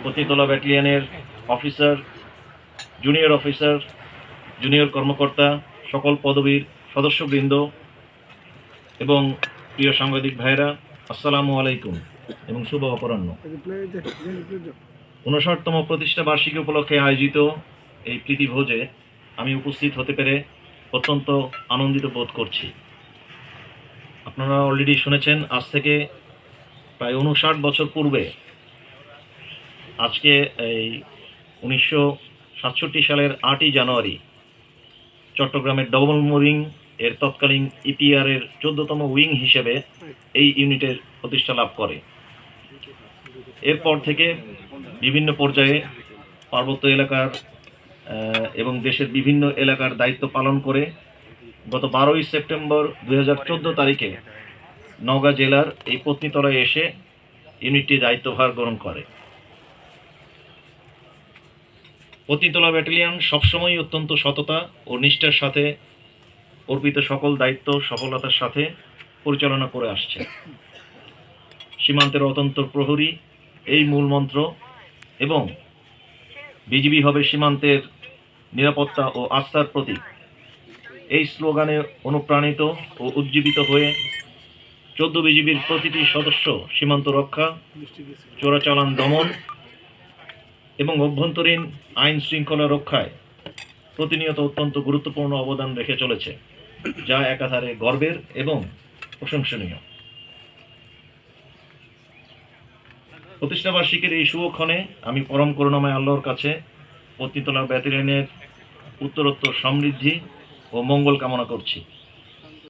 Patnitala ব্যাটালিয়নের officer, junior কর্মকর্তা, সকল পদবীর সদস্যবৃন্দ এবং প্রিয় সাংবাদিক ভাইরা, আসসালামু আলাইকুম এবং শুভ অপরাহ্ন। 59তম প্রতিষ্ঠা বার্ষিকী উপলক্ষে আয়োজিত এই প্রীতিভোজে আমি উপস্থিত হতে পেরে অত্যন্ত আনন্দিত বোধ করছি। আপনারা অলরেডি শুনেছেন, আজ থেকে প্রায় 59 বছর পূর্বে আজকে এই 1967 সালের 8ই জানুয়ারি চট্টগ্রামের ডবল মোরিং এর তৎকালীন ইপিআর এর 14তম উইং হিসেবে এই ইউনিটের প্রতিষ্ঠা লাভ করে। এরপর থেকে বিভিন্ন পর্যায়ে পার্বত্য এলাকার এবং দেশের বিভিন্ন এলাকার দায়িত্ব পালন করে গত 12ই সেপ্টেম্বর 2014 তারিখে নওগাঁ জেলার এই পত্নীতলায় এসে ইউনিটটি দায়িত্বভার গ্রহণ করে। পত্নীতলা ব্যাটালিয়ন সবসময় অত্যন্ত সততা ও নিষ্ঠার সাথে অর্পিত সকল দায়িত্ব সফলতার সাথে পরিচালনা করে আসছে। সীমান্তের অতন্ত্র প্রহরী এই মূল মন্ত্র এবং বিজিবি হবে সীমান্তের নিরাপত্তা ও আস্থার প্রতীক, এই স্লোগানে অনুপ্রাণিত ও উজ্জীবিত হয়ে 14 বিজিবির প্রতিটি সদস্য সীমান্ত রক্ষা, চোরাচালান দমন এবং অভ্যন্তরীণ আইন শৃঙ্খলা রক্ষায় প্রতিনিয়ত অত্যন্ত গুরুত্বপূর্ণ অবদান রেখে চলেছে, যা একাধারে গর্বের এবং প্রশংসনীয়। প্রতিষ্ঠাবার্ষিকীর এই শুভক্ষণে আমি পরম করুণাময় আল্লাহর কাছে পত্নীতলা ব্যাটালিয়নের উত্তরোত্তর সমৃদ্ধি ও মঙ্গল কামনা করছি।